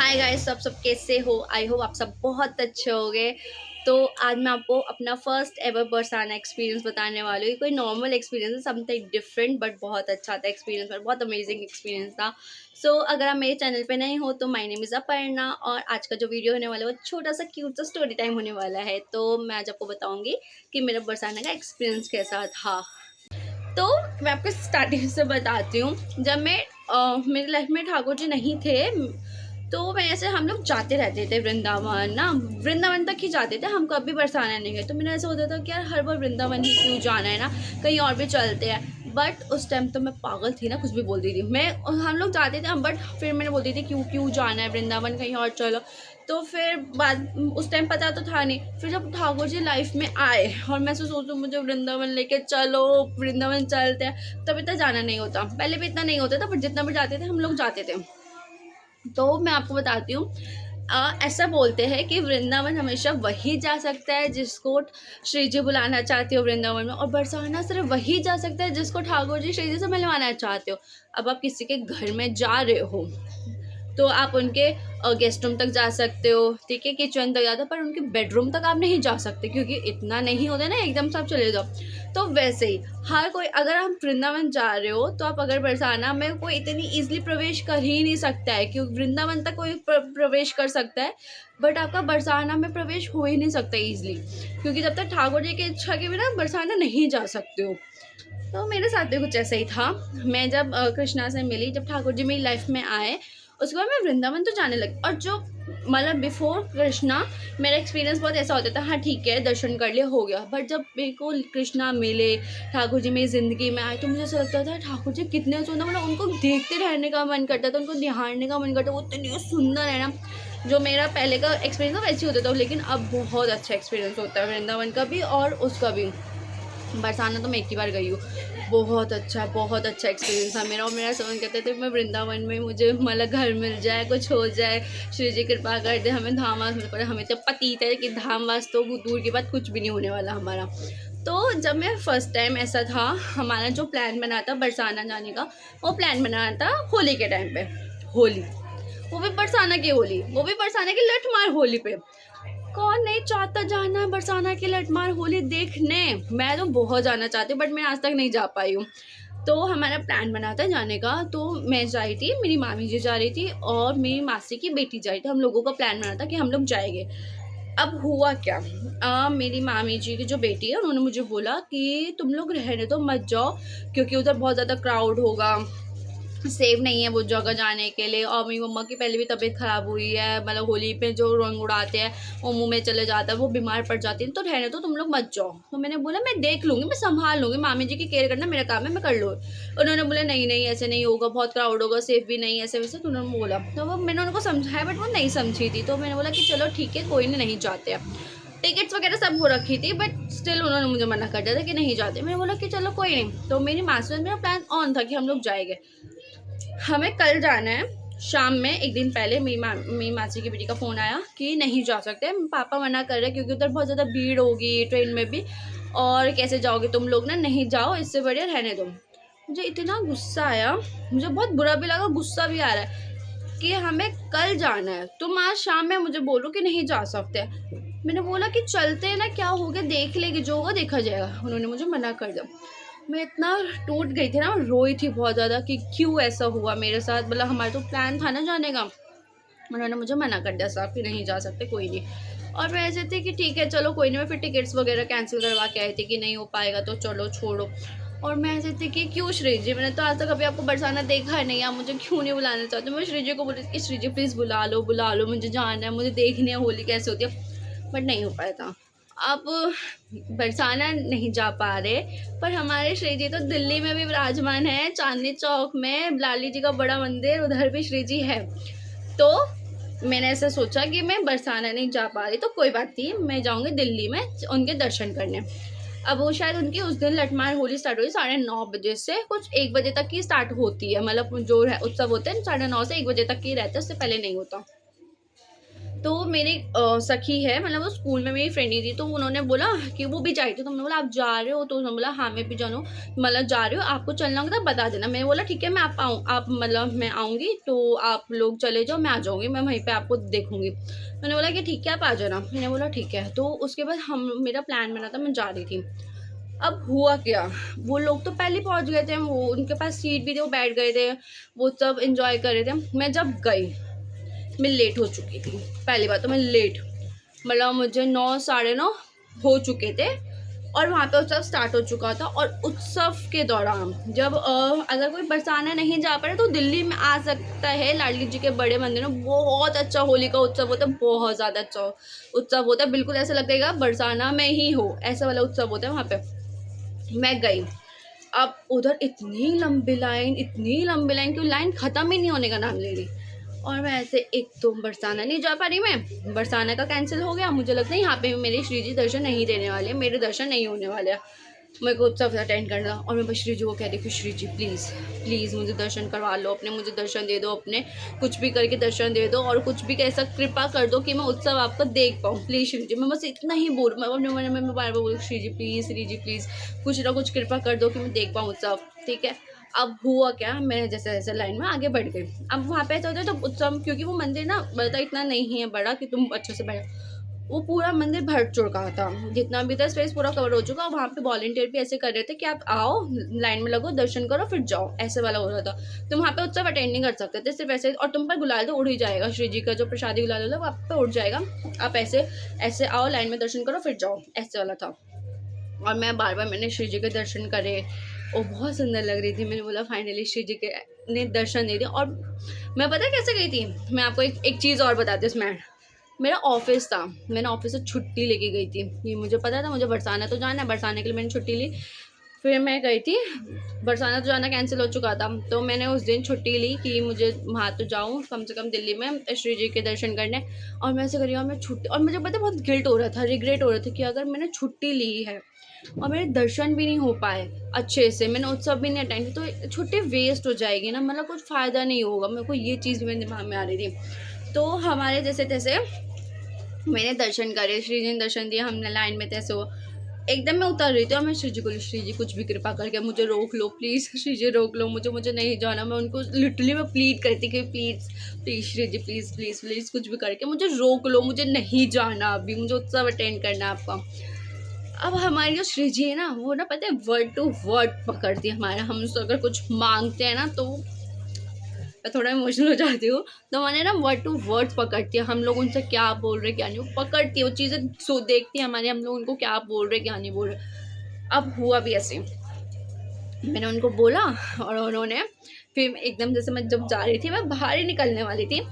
Hi guys, सब कैसे हो? आई होप आप सब बहुत अच्छे होंगे। तो आज मैं आपको अपना फर्स्ट एवर बरसाना एक्सपीरियंस बताने वाली हूँ। ये कोई नॉर्मल एक्सपीरियंस है, समथिंग डिफरेंट बट बहुत अच्छा था एक्सपीरियंस और बहुत अमेजिंग एक्सपीरियंस था। अगर आप मेरे चैनल पे नहीं हो तो माय नेम इज़ अपर्णा और आज का जो वीडियो होने वाला है वो छोटा सा क्यूट सा स्टोरी टाइम होने वाला है। तो मैं आज आपको बताऊँगी कि मेरा बरसाना का एक्सपीरियंस कैसा था। तो मैं आपको स्टार्टिंग से बताती हूँ। जब मेरी लाइफ में ठाकुर जी नहीं थे, तो वैसे हम लोग जाते रहते थे वृंदावन ना, वृंदावन तक ही जाते थे। हम कभी बरसाना नहीं गए। तो मेरा ऐसा होता था कि यार हर बार वृंदावन ही क्यों जाना है ना, कहीं और भी चलते हैं। बट उस टाइम तो मैं पागल थी ना, कुछ भी बोलती थी मैं। हम लोग जाते थे बट फिर मैंने बोलती थी क्यों क्यों जाना है वृंदावन, कहीं और चलो। तो फिर बाद उस टाइम पता तो था नहीं। फिर जब ठाकुर जी लाइफ में आए और मैं सोचूं मुझे वृंदावन लेके चलो, वृंदावन चलते हैं, तब इतना जाना नहीं होता। पहले भी इतना नहीं होता था बट जितना भी जाते थे हम लोग जाते थे। तो मैं आपको बताती हूँ, ऐसा बोलते हैं कि वृंदावन हमेशा वही जा सकता है जिसको श्री जी बुलाना चाहते हो वृंदावन में, और बरसाना सिर्फ वही जा सकता है जिसको ठाकुर जी श्री जी से मिलवाना चाहते हो। अब आप किसी के घर में जा रहे हो तो आप उनके गेस्ट रूम तक जा सकते हो, ठीक है, किचन तक जाते हो, पर उनके बेडरूम तक आप नहीं जा सकते क्योंकि इतना नहीं होता ना एकदम से आप चले जाओ। तो वैसे ही हर कोई, अगर आप वृंदावन जा रहे हो तो आप अगर बरसाना में कोई इतनी ईजिली प्रवेश कर ही नहीं सकता है, क्योंकि वृंदावन तक कोई प्रवेश कर सकता है बट आपका बरसाना में प्रवेश हो ही नहीं सकता ईजिली, क्योंकि जब तक ठाकुर जी की इच्छा के बिना बरसाना नहीं जा सकते हो। तो मेरे साथ भी कुछ ऐसा ही था। मैं जब कृष्णा से मिली, जब ठाकुर जी मेरी लाइफ में आए, उसके बाद मैं वृंदावन तो जाने लगी। और जो मतलब बिफोर कृष्णा मेरा एक्सपीरियंस बहुत ऐसा होता था, हाँ ठीक है दर्शन कर लिया हो गया। बट जब मेरे को कृष्णा मिले, ठाकुर जी मेरी ज़िंदगी में आए, तो मुझे ऐसा लगता था ठाकुर जी कितने सुंदर, मतलब उनको देखते रहने का मन करता था, उनको निहारने का मन करता था, वो इतने सुंदर है ना। जो मेरा पहले का एक्सपीरियंस था वैसे ही होता था, लेकिन अब बहुत अच्छा एक्सपीरियंस होता है वृंदावन का भी और उसका भी। बरसाना तो मैं एक ही बार गई हूँ, बहुत अच्छा एक्सपीरियंस था मेरा। और मेरा समझ कहते थे मैं वृंदावन में मुझे मतलब घर मिल जाए, कुछ हो जाए, श्री जी कृपा कर दे, हमें धाम वास मिल पड़े। हमें तो पतीत है कि धाम वास तो दूर की बात, कुछ भी नहीं होने वाला हमारा। तो जब मैं फर्स्ट टाइम, ऐसा था हमारा जो प्लान बना था बरसाना जाने का, वो प्लान बना था होली के टाइम पे। होली, वो भी बरसाना की होली, वो भी बरसाना की लठमार होली पे। कौन नहीं चाहता जाना बरसाना की लठमार होली देखने। मैं तो बहुत जाना चाहती हूँ बट मैं आज तक नहीं जा पाई हूँ। तो हमारा प्लान बना था जाने का। तो मैं जा रही थी, मेरी मामी जी जा रही थी और मेरी मासी की बेटी जा रही थी। हम लोगों का प्लान बना था कि हम लोग जाएंगे। अब हुआ क्या, मेरी मामी जी की जो बेटी है उन्होंने मुझे बोला कि तुम लोग रहने तो मत जाओ क्योंकि उधर बहुत ज़्यादा क्राउड होगा, सेफ नहीं है वो जगह जाने के लिए। और मेरी मम्मा की पहले भी तबीयत ख़राब हुई है, मतलब होली पे जो रंग उड़ाते हैं वो मुंह में चले जाता है, वो बीमार पड़ जाती है, तो रहने तो तुम लोग मत जाओ। तो मैंने बोला मैं देख लूँगी, मैं संभाल लूँगी, मामी जी की केयर करना मेरा काम है, मैं कर लूँगी। उन्होंने बोला नहीं नहीं ऐसे नहीं होगा, बहुत क्राउड होगा, सेफ भी नहीं, ऐसे वैसे। तो उन्होंने बोला, तो वो मैंने उनको समझाया बट वो नहीं समझी थी। तो मैंने बोला कि चलो ठीक है कोई नहीं जाते अब। टिकट्स वगैरह सब हो रखी थी बट स्टिल उन्होंने मुझे मना कर दिया था कि नहीं जाते। मैंने बोला कि चलो कोई नहीं। तो मेरी मासी, मेरा प्लान ऑन था कि हम लोग जाएंगे, हमें कल जाना है। शाम में एक दिन पहले मेरी मासी की बेटी का फ़ोन आया कि नहीं जा सकते, पापा मना कर रहे हैं क्योंकि उधर बहुत ज़्यादा भीड़ होगी ट्रेन में भी, और कैसे जाओगे तुम लोग ना, नहीं जाओ, इससे बढ़िया रहने दो। मुझे इतना गुस्सा आया, मुझे बहुत बुरा भी लगा, गुस्सा भी आ रहा है कि हमें कल जाना है, तुम आज शाम में मुझे बोलो कि नहीं जा सकते। मैंने बोला कि चलते हैं ना, क्या हो गया, देख लेंगे, जो होगा देखा जाएगा। उन्होंने मुझे मना कर दिया। मैं इतना टूट गई थी ना, रोई थी बहुत ज़्यादा कि क्यों ऐसा हुआ मेरे साथ, मतलब हमारा तो प्लान था ना जाने का। उन्होंने मुझे मना कर दिया साहब कि नहीं जा सकते, कोई नहीं। और मैं ऐसे थी कि ठीक है चलो कोई नहीं। मैं फिर टिकट्स वगैरह कैंसिल करवा के आई थी कि नहीं हो पाएगा तो चलो छोड़ो। और मैं ऐसे थी कि क्यों श्री जी, मैंने तो आज तक कभी आपको बरसाना देखा है नहीं, आप मुझे क्यों नहीं बुलाना चाहते। मैं श्री जी को बोली कि श्री जी प्लीज़ बुला लो, मुझे जाना है, मुझे देखनी है होली कैसे होती है, बट नहीं हो पाया था। अब बरसाना नहीं जा पा रहे, पर हमारे श्री जी तो दिल्ली में भी विराजमान है, चांदनी चौक में लाली जी का बड़ा मंदिर, उधर भी श्री जी है। तो मैंने ऐसा सोचा कि मैं बरसाना नहीं जा पा रही तो कोई बात नहीं, मैं जाऊँगी दिल्ली में उनके दर्शन करने। अब वो शायद उनकी उस दिन लठमार होली स्टार्ट हुई 9:30 से, कुछ 1 बजे तक की स्टार्ट होती है, मतलब जो है उत्सव होते हैं 9:30 से 1 बजे तक की रहता है, उससे पहले नहीं होता। तो मेरी सखी है, मतलब वो स्कूल में मेरी फ्रेंड ही थी, तो उन्होंने बोला कि वो भी जा रही थी, तो हमने बोला आप जा रहे हो, तो उन्होंने बोला हाँ मैं भी जानूँ, मतलब जा रही हो, आपको चलना होगा तो बता देना। मैंने बोला ठीक है, मैं आप मतलब मैं आऊँगी तो आप लोग चले जाओ, मैं आ जाऊँगी, मैं वहीं पे आपको देखूँगी। मैंने बोला कि ठीक है आप आ जाना। मैंने बोला ठीक है। तो उसके बाद हम मेरा प्लान बना था, मैं जा रही थी। अब हुआ क्या, वो लोग तो पहले पहुंच गए थे, वो उनके पास सीट भी थे, वो बैठ गए थे, वो सब एंजॉय कर रहे थे। मैं जब गई, मैं लेट हो चुकी थी। पहली बात तो मैं लेट, मतलब मुझे 9 साढ़े 9 हो चुके थे, और वहाँ पे उत्सव स्टार्ट हो चुका था। और उत्सव के दौरान जब अगर कोई बरसाना नहीं जा पा रहा तो दिल्ली में आ सकता है, लाडली जी के बड़े मंदिर में बहुत अच्छा होली का उत्सव होता है, बहुत ज़्यादा अच्छा उत्सव होता है, बिल्कुल ऐसा लगेगा बरसाना में ही हो, ऐसा वाला उत्सव होता है वहाँ पे। मैं गई, अब उधर इतनी लंबी लाइन कि लाइन ख़त्म ही नहीं होने का नाम ले रही। और मैं ऐसे, एक तो बरसाना नहीं जा पा रही, मैं बरसाना का कैंसिल हो गया, मुझे लगता है यहाँ पे मेरे श्री जी दर्शन नहीं देने वाले, मेरे दर्शन नहीं होने वाले हैं, मेरे को उत्सव अटेंड करना। और मैं बस श्री जी को कह रही कि श्री जी प्लीज़ प्लीज़ मुझे दर्शन करवा लो, अपने मुझे दर्शन दे दो, अपने कुछ भी करके दर्शन दे दो, और कुछ भी ऐसा कृपा कर दो कि मैं उत्सव आपका देख पाऊँ, प्लीज़ श्री जी। मैं बस इतना ही बोल, मैं अपने मन में बार बार बोलूँ श्री जी प्लीज़ कुछ ना कुछ कृपा कर दो कि मैं देख पाऊँ उत्सव, ठीक है। अब हुआ क्या, मैं जैसे जैसे लाइन में आगे बढ़ गई। अब वहाँ पे ऐसा होता है तो उत्सव, क्योंकि वो मंदिर ना बता इतना नहीं है बड़ा कि तुम अच्छे से बैठ, वो पूरा मंदिर भर चुका था, जितना भी था स्पेस पूरा कवर हो चुका। वहाँ पे वॉलंटियर भी ऐसे कर रहे थे कि आप आओ, लाइन में लगो, दर्शन करो, फिर जाओ, ऐसे वाला हो रहा था। तुम वहाँ पे उत्सव अटेंड नहीं कर सकते थे, सिर्फ ऐसे, और तुम पर गुलाल तो उड़ ही जाएगा, श्री जी का जो प्रसादी गुलाल होता है वो आप पे उड़ जाएगा, आप ऐसे ऐसे आओ, लाइन में दर्शन करो, फिर जाओ, ऐसे वाला था। और मैं बार बार मैंने श्री जी के दर्शन करे, और बहुत सुंदर लग रही थी। मैंने बोला फाइनली श्री जी के ने दर्शन दे दिए। और मैं पता है कैसे गई थी, मैं आपको एक चीज़ और बताती हूँ इसमें। मेरा ऑफिस था, मैंने ऑफिस से छुट्टी लेके गई थी, ये मुझे पता था मुझे बरसाना तो जाना है, बरसाने के लिए मैंने छुट्टी ली। फिर मैं गई थी, बरसाना तो जाना कैंसिल हो चुका था, तो मैंने उस दिन छुट्टी ली कि मुझे वहाँ तो जाऊँ कम से कम दिल्ली में श्री जी के दर्शन करने। और मैं ऐसे करी, और मैं छुट्टी, और मुझे पता है बहुत गिल्ट हो रहा था, रिग्रेट हो रहा था कि अगर मैंने छुट्टी ली है और मेरे दर्शन भी नहीं हो पाए अच्छे से, मैंने उत्सव भी नहीं अटेंड, तो छुट्टी वेस्ट हो जाएगी ना, मतलब कुछ फ़ायदा नहीं होगा। मेरे को ये चीज़ मेरे दिमाग में आ रही थी। तो हमारे जैसे तैसे मैंने दर्शन करे, श्री जी ने दर्शन दिया, हमने लाइन में तैसे हो, एकदम मैं उतर रही थी, और मैं श्री जी को, श्री जी कुछ भी कृपा करके मुझे रोक लो प्लीज़, श्री जी रोक लो मुझे नहीं जाना। मैं उनको लिटरली मैं प्लीड करती कि please please Shri ji please please please कुछ भी करके मुझे रोक लो, मुझे नहीं जाना अभी, मुझे उत्सव अटेंड करना है आपका। अब हमारी जो श्री जी है ना, वो ना पता है वर्ड टू वर्ड पकड़ती है हमारा, हम उससे अगर कुछ मांगते हैं ना, तो मैं थोड़ा इमोशनल हो जाती हूँ, तो मैंने ना वर्ड टू वर्ड पकड़ती है, हम लोग उनसे क्या बोल रहे क्या नहीं, वो पकड़ती है, वो चीज़ें सो देखती है हमारे, हम लोग उनको क्या बोल रहे क्या नहीं बोल रहे। अब हुआ भी ऐसे, मैंने उनको बोला, और उन्होंने फिर एकदम, जैसे मैं जब जा रही थी, मैं बाहर ही निकलने वाली थी,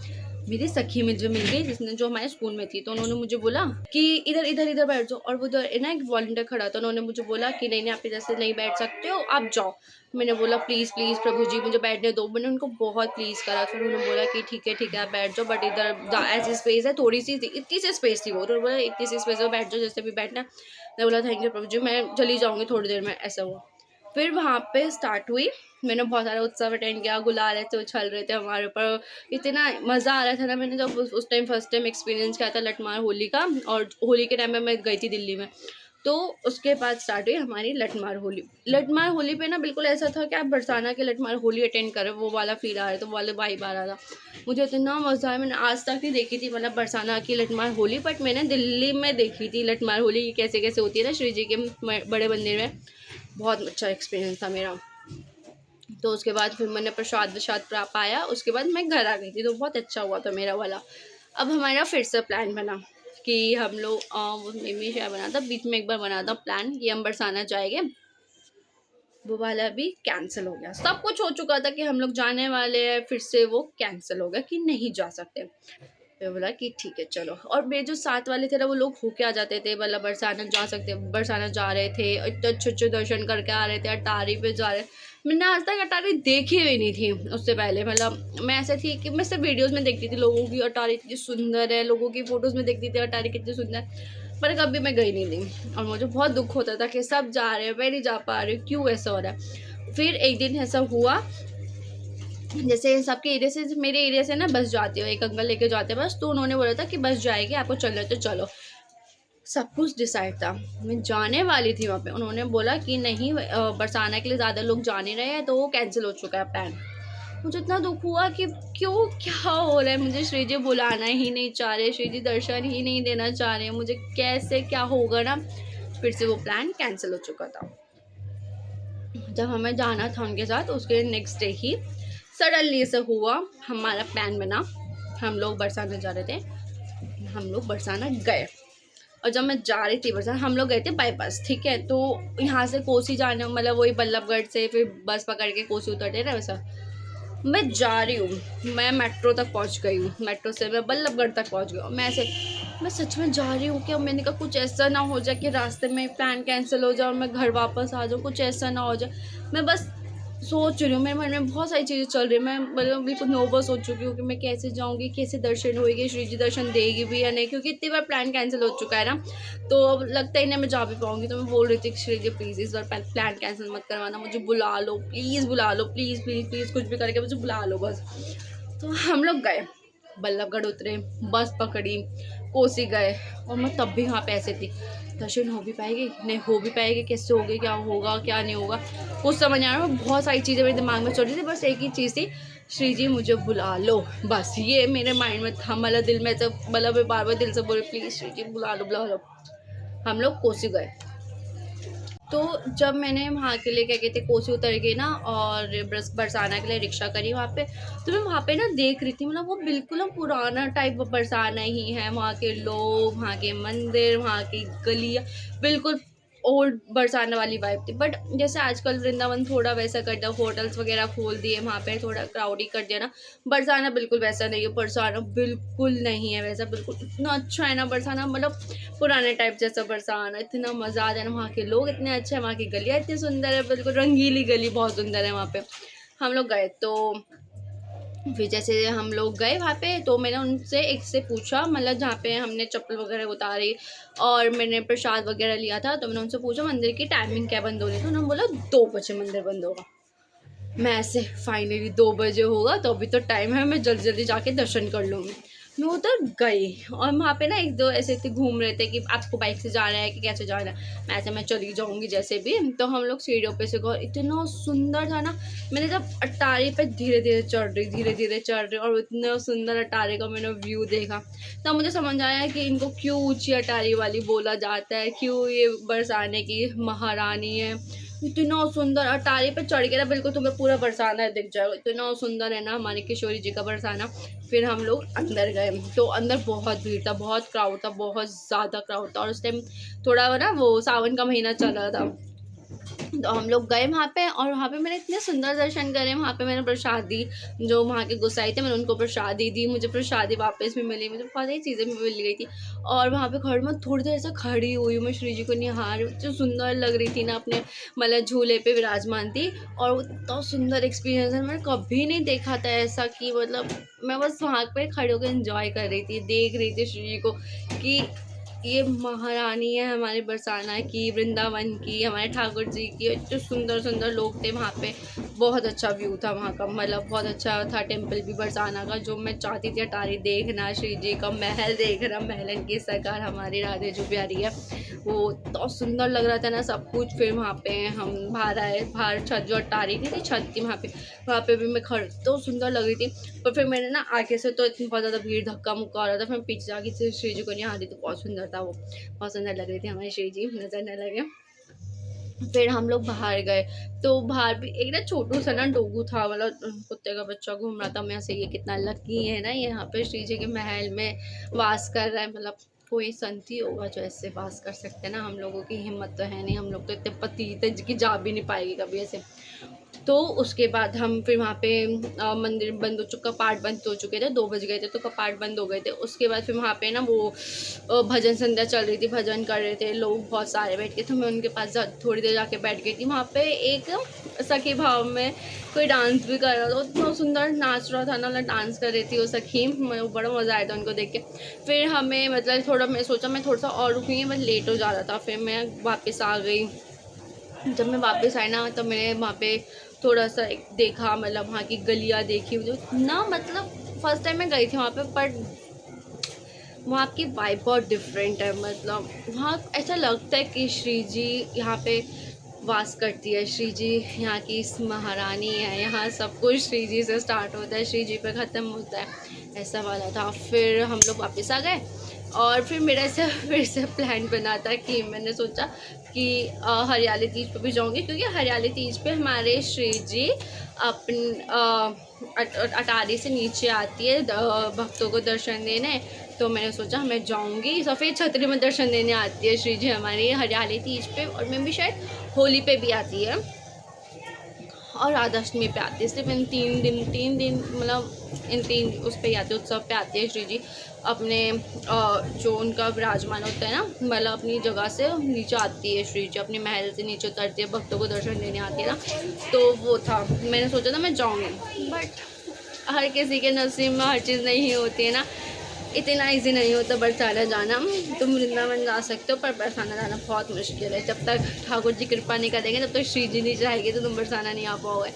मेरी सखी मुझे मिल गई, जिसने जो हमारे स्कूल में थी, तो उन्होंने मुझे बोला कि इधर इधर इधर बैठ जाओ। और वो उधर ना एक वॉलंटियर खड़ा था, उन्होंने मुझे बोला कि नहीं नहीं आप इधर से नहीं बैठ सकते हो, आप जाओ। मैंने बोला प्लीज़ प्लीज़ प्रभु जी मुझे बैठने दो, मैंने उनको बहुत प्लीज़ करा। फिर उन्होंने बोला कि ठीक है आप बैठ जाओ, बट इधर ऐसी स्पेस है, थोड़ी सी इतनी सी स्पेस थी, वो तो बोला इतनी सी स्पेस है, बैठ जाओ जैसे भी बैठना। मैंने बोला थैंक यू प्रभु जी, मैं चली जाऊँगी थोड़ी देर में, ऐसा हुआ। फिर वहाँ पे स्टार्ट हुई, मैंने बहुत सारा उत्सव अटेंड किया, गुलाल ऐसे उछल रहे थे हमारे ऊपर, इतना मज़ा आ रहा था ना। मैंने जब उस टाइम फर्स्ट टाइम एक्सपीरियंस किया था लठमार होली का, और होली के टाइम में मैं गई थी दिल्ली में, तो उसके बाद स्टार्ट हुई हमारी लठमार होली। लठमार होली पे ना बिल्कुल ऐसा था कि आप बरसाना के लठमार होली अटेंड करें, वो वाला फील आ रहा था, वो वाला वाइब आ रहा था। मुझे इतना मज़ा आया, मैंने आज तक नहीं देखी थी मतलब बरसाना की लठमार होली, बट मैंने दिल्ली में देखी थी लठमार होली कैसे कैसे होती है ना श्री जी के बड़े मंदिर में। बहुत अच्छा एक्सपीरियंस था मेरा। तो उसके बाद फिर मैंने प्रसाद पाया, उसके बाद मैं घर आ गई थी, तो बहुत अच्छा हुआ था मेरा वाला। अब हमारा फिर से प्लान बना कि हम लोग वो मिमी शायद बना था, बीच में एक बार बना था प्लान कि हम बरसाना जाएंगे, वो वाला भी कैंसिल हो गया। सब कुछ हो चुका था कि हम लोग जाने वाले हैं, फिर से वो कैंसिल हो गया कि नहीं जा सकते। फिर बोला कि ठीक है चलो। और मेरे जो साथ वाले थे ना, वो लोग होके आ जाते थे, मतलब बरसाना जा सकते, बरसाना जा रहे थे, इतने अच्छे अच्छे दर्शन करके आ रहे थे, अटारी पे जा रहे। मैंने आज तक अटारी देखी हुई नहीं थी उससे पहले, मतलब मैं ऐसे थी कि मैं सिर्फ वीडियोज़ में देखती थी लोगों की, अटारी इतनी सुंदर है, लोगों की फ़ोटोज़ में देखती थी अटारी कितनी सुंदर, पर कभी मैं गई नहीं थी। और मुझे बहुत दुख होता था कि सब जा रहे हैं, मैं नहीं जा पा रही, क्यों ऐसा हो रहा है। फिर एक दिन ऐसा हुआ जैसे सबके एरिया से, मेरे एरिया से ना बस जाती हो, एक अंकल लेके जाते हैं बस, तो उन्होंने बोला था कि बस जाएगी, आपको चलना है तो चलो। सब कुछ डिसाइड था, मैं जाने वाली थी वहाँ पे, उन्होंने बोला कि नहीं बरसाना के लिए ज़्यादा लोग जा नहीं रहे हैं, तो वो कैंसिल हो चुका है प्लान। मुझे इतना दुख हुआ कि क्यों, क्या हो रहा है, मुझे श्री जी बुलाना ही नहीं चाह रहे, श्री जी दर्शन ही नहीं देना चाह रहे, मुझे कैसे क्या होगा ना। फिर से वो प्लान कैंसिल हो चुका था। जब हमें जाना था उनके साथ, उसके नेक्स्ट डे ही सडनली से हुआ, हमारा प्लान बना, हम लोग बरसाना जा रहे थे, हम लोग बरसाना गए। और जब मैं जा रही थी बरसाना, हम लोग गए थे बाईपास, ठीक है, तो यहाँ से कोसी जाने, मतलब वही बल्लभगढ़ से फिर बस पकड़ के कोसी उतरते ना वैसा। मैं जा रही हूँ, मैं मेट्रो तक पहुँच गई हूँ, मेट्रो से मैं बल्लभगढ़ तक पहुँच गई हूँ। मैं सच में जा रही हूँ क्या, मैंने कहा कुछ ऐसा ना हो जाए कि रास्ते में प्लान कैंसिल हो जाए और मैं घर वापस आ जाऊँ, कुछ ऐसा ना हो जाए। मैं बस सोच रही हूँ, मेरे मन में बहुत सारी चीज़ें चल रही है, मैं मतलब बिल्कुल नर्वस हो चुकी हूँ कि मैं कैसे जाऊँगी, कैसे दर्शन होएगी, श्री जी दर्शन देगी भी या नहीं, क्योंकि इतनी बार प्लान कैंसिल हो चुका है ना, तो अब लगता ही नहीं मैं जा भी पाऊँगी। तो मैं बोल रही थी कि श्री जी प्लीज़ इस बार प्लान कैंसिल मत करवाना, मुझे बुला लो प्लीज़, बुला लो प्लीज़ प्लीज़ प्लीज़, कुछ भी करके मुझे बुला लो बस। तो हम लोग गए, बल्लभगढ़ उतरे, बस पकड़ी, कोसी गए, और मैं तब भी वहाँ पे ऐसे थी, दर्शन हो भी पाएगी नहीं हो भी पाएगी, कैसे होगी, क्या होगा क्या नहीं होगा, कुछ समझ नहीं आ रहा। बहुत सारी चीज़ें मेरे दिमाग में चल रही थी, बस एक ही चीज़ थी, श्री जी मुझे बुला लो, बस ये मेरे माइंड में था। मतलब दिल में जब, मतलब मैं बार बार दिल से बोली प्लीज़ श्री जी बुला लो बुला लो। हम लोग कोसी गए, तो जब मैंने वहाँ के लिए क्या कहते कोसी उतर गई ना, और बरसाना के लिए रिक्शा करी वहाँ पे, तो मैं वहाँ पे ना देख रही थी, मतलब वो बिल्कुल ना पुराना टाइप बरसाना ही है, वहाँ के लोग, वहाँ के मंदिर, वहाँ की गलियाँ, बिल्कुल ओल्ड बरसाना वाली वाइब थी। बट जैसे आजकल वृंदावन थोड़ा वैसा कर दिया, होटल्स वगैरह खोल दिए, वहाँ पे थोड़ा क्राउडी कर दिया ना, बरसाना बिल्कुल वैसा नहीं है, बरसाना बिल्कुल नहीं है वैसा, बिल्कुल इतना अच्छा है ना बरसाना, मतलब पुराने टाइप जैसा बरसाना, इतना मज़ा आता है ना, वहाँ के लोग इतने अच्छे हैं, वहाँ की गलियाँ इतनी सुंदर है, बिल्कुल रंगीली गली बहुत सुंदर है वहाँ पे। हम लोग गए, तो फिर जैसे हम लोग गए वहाँ पे, तो मैंने उनसे एक से पूछा, मतलब जहाँ पे हमने चप्पल वगैरह उतारी और मैंने प्रसाद वगैरह लिया था, तो मैंने उनसे पूछा मंदिर की टाइमिंग क्या बंद हो रही, तो उन्होंने बोला 2 बजे मंदिर बंद होगा। मैं ऐसे फाइनली 2 बजे होगा तो अभी तो टाइम है, मैं जल्दी जल्दी जाके दर्शन कर लूँगी। मैं उधर गई, और वहाँ पे ना एक दो ऐसे थे घूम रहे थे कि आपको बाइक से जाना है कि कैसे जाना है, मैं ऐसे मैं चली जाऊँगी जैसे भी। तो हम लोग सीढ़ियों पे से गए, इतना सुंदर था ना, मैंने जब अटारी पे धीरे धीरे चढ़ रही और इतना सुंदर अटारी का मैंने व्यू देखा, तब मुझे समझ आया कि इनको क्यों ऊँची अटारी वाली बोला जाता है, क्यों ये बरसाने की महारानी है। इतना सुंदर अटारी पे चढ़ के ना बिल्कुल तुम्हें पूरा बरसाना दिख जाएगा, इतना सुंदर है ना हमारे किशोरी जी का बरसाना। फिर हम लोग अंदर गए, तो अंदर बहुत भीड़ था, बहुत क्राउड था, बहुत ज़्यादा क्राउड था, और उस टाइम थोड़ा ना वो सावन का महीना चल रहा था। तो हम लोग गए वहाँ पे, और वहाँ पे मैंने इतने सुंदर दर्शन करे, वहाँ पे मैंने प्रसाद दी, जो वहाँ के गोसाई थे मैंने उनको प्रसादी दी, मुझे प्रसादी वापस भी मिली, मुझे बहुत सारी चीज़ें भी मिल गई थी। और वहाँ पे खड़े में थोड़ी देर ऐसा खड़ी हुई मैं श्री जी को निहार रही हूँ, इतनी सुंदर लग रही थी ना, अपने मतलब झूले पे विराजमान थी, और इतना सुंदर एक्सपीरियंस है, मैंने कभी नहीं देखा था ऐसा, कि मतलब मैं बस वहाँ पे खड़े होकर एंजॉय कर रही थी, देख रही थी श्री जी को, कि ये महारानी है हमारे बरसाना की, वृंदावन की, हमारे ठाकुर जी की, इतने सुंदर सुंदर लोग थे वहाँ पे, बहुत अच्छा व्यू था वहाँ का, मतलब बहुत अच्छा था टेम्पल भी बरसाना का, जो मैं चाहती थी अटारी देखना, श्री जी का महल देखना, महलन की सरकार हमारी राधे जो प्यारी है, वो तो सुंदर लग रहा था ना सब कुछ। फिर वहाँ पे हम बाहर आए, बाहर छत जो अटारी नहीं थी छत की, वहाँ पे भी मैं खड़ तो सुंदर लग रही थी, पर फिर मैंने ना आगे से तो इतनी बहुत ज़्यादा भीड़ धक्का मुक्का हो रहा था, फिर पीछे जाके से श्री जी को नहीं आ रही, तो बहुत सुंदर था वो, बहुत सुंदर लग रही थी हमारी श्री जी, नज़र न लगे। फिर हम लोग बाहर गए, तो बाहर भी एक ना छोटू सा ना डोगू था, मतलब कुत्ते का बच्चा घूम रहा था, मैं से ये कितना लकी है ना, यहाँ पे श्री जी के महल में वास कर रहा है, मतलब कोई संत ही होगा जो ऐसे वास कर सकते हैं ना, हम लोगों की हिम्मत तो है नहीं, हम लोग तो इतने पतित हैं कि जा भी नहीं पाएगी कभी ऐसे। तो उसके बाद हम फिर वहाँ पे मंदिर बंद हो चुका, कपाट बंद हो चुके थे, 2 बज गए थे तो कपाट बंद हो गए थे। उसके बाद फिर वहाँ पे ना वो भजन संध्या चल रही थी, भजन कर रहे थे लोग बहुत सारे बैठ के, तो मैं उनके पास थोड़ी देर जाके बैठ गई थी। वहाँ पे एक सखी भाव में कोई डांस भी कर रहा था, इतना सुंदर नाच रहा था ना, मतलब डांस कर रही थी वो सखी, बड़ा मज़ा आया था उनको देख के। फिर हमें मतलब थोड़ा मैं सोचा मैं थोड़ा सा और रुकूँगी, बस लेट हो जा रहा था, फिर मैं वापस आ गई। जब मैं वापस आई ना, तब मैंने वहाँ पे थोड़ा सा एक देखा, मतलब वहाँ की गलियाँ देखी जो ना, मतलब फर्स्ट टाइम मैं गई थी वहाँ पे, पर वहाँ की वाइब बहुत डिफरेंट है। मतलब वहाँ ऐसा लगता है कि श्री जी यहाँ पे वास करती है, श्री जी यहाँ की इस महारानी है, यहाँ सब कुछ श्री जी से स्टार्ट होता है, श्री जी पे ख़त्म होता है, ऐसा वाला था। फिर हम लोग वापस आ गए और फिर मेरा ऐसा फिर से प्लान बना था कि मैंने सोचा कि हरियाली तीज पे भी जाऊँगी, क्योंकि हरियाली तीज पे हमारे श्री जी अटारी से नीचे आती है भक्तों को दर्शन देने। तो मैंने सोचा मैं जाऊँगी, सफ़ेद छतरी में दर्शन देने आती है श्री जी हमारी हरियाली तीज पे, और मैं भी शायद होली पे भी आती है और राधाष्टमी पे आती है। सिर्फ इन 3 दिन मतलब इन 3 उस पे ही आती है, उत्सव पे आती है श्री जी अपने जो उनका विराजमान होता है ना, मतलब अपनी जगह से नीचे आती है श्री जी, अपने महल से नीचे उतरती है, भक्तों को दर्शन देने आती है ना। तो वो था, मैंने सोचा था मैं जाऊँगी, बट हर किसी के नसीब में हर चीज़ नहीं होती है ना, इतना इजी नहीं होता बरसाना जाना। तुम वृंदावन जा सकते हो, पर बरसाना जाना बहुत मुश्किल है। जब तक ठाकुर जी कृपा नहीं करेंगे, जब तक श्री जी नहीं जाएगी तो तुम बरसाना नहीं आ पाओगे।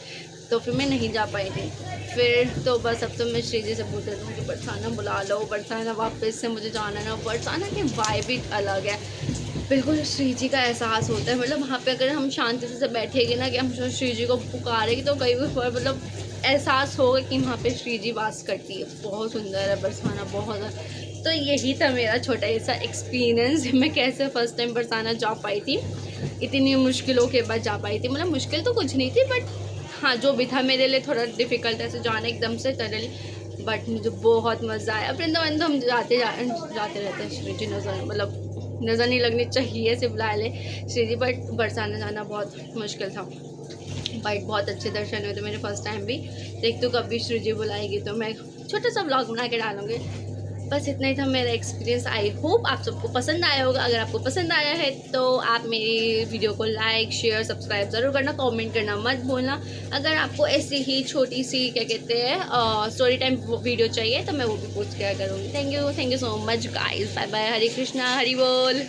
तो फिर मैं नहीं जा पाई थी। फिर तो बस अब तो मैं श्री जी से पूछ रही हूँ कि बरसाना बुला लो, बरसाना वापस से मुझे जाना ना। बरसाना की वाइब ही अलग है, बिल्कुल श्री जी का एहसास होता है। मतलब वहाँ पे अगर हम शांति से बैठेंगे ना, कि हम श्री जी को पुकारेंगे, तो कई बार मतलब एहसास होगा कि वहाँ पे श्री जी वास करती है। बहुत सुंदर है बरसाना, बहुत। तो यही था मेरा छोटा सा एक्सपीरियंस, मैं कैसे फर्स्ट टाइम बरसाना जा पाई थी, इतनी मुश्किलों के बाद जा पाई थी। मतलब मुश्किल तो कुछ नहीं थी, बट हाँ जो भी था मेरे लिए थोड़ा डिफ़िकल्ट ऐसे जाना एकदम से सडनली, बट मुझे बहुत मज़ा आया। वृंदावन तो हम जाते रहते हैं, श्री जी नज़र मतलब नज़र नहीं लगनी चाहिए, सिर्फ बुला ले श्री जी, बट बरसाना जाना बहुत मुश्किल था। बट बहुत अच्छे दर्शन हुए थे मेरे फर्स्ट टाइम भी। देख तो कभी श्री जी बुलाएगी तो मैं छोटा सा ब्लॉग बना के डालूँगी। बस इतना ही था मेरा एक्सपीरियंस। आई होप आप सबको पसंद आया होगा। अगर आपको पसंद आया है तो आप मेरी वीडियो को लाइक शेयर सब्सक्राइब ज़रूर करना, कमेंट करना मत भूलना। अगर आपको ऐसी ही छोटी सी क्या कहते हैं स्टोरी टाइम वीडियो चाहिए तो मैं वो भी पोस्ट किया करूँगी। Thank you so much guys. Bye bye. Hare Krishna, Hari बोल।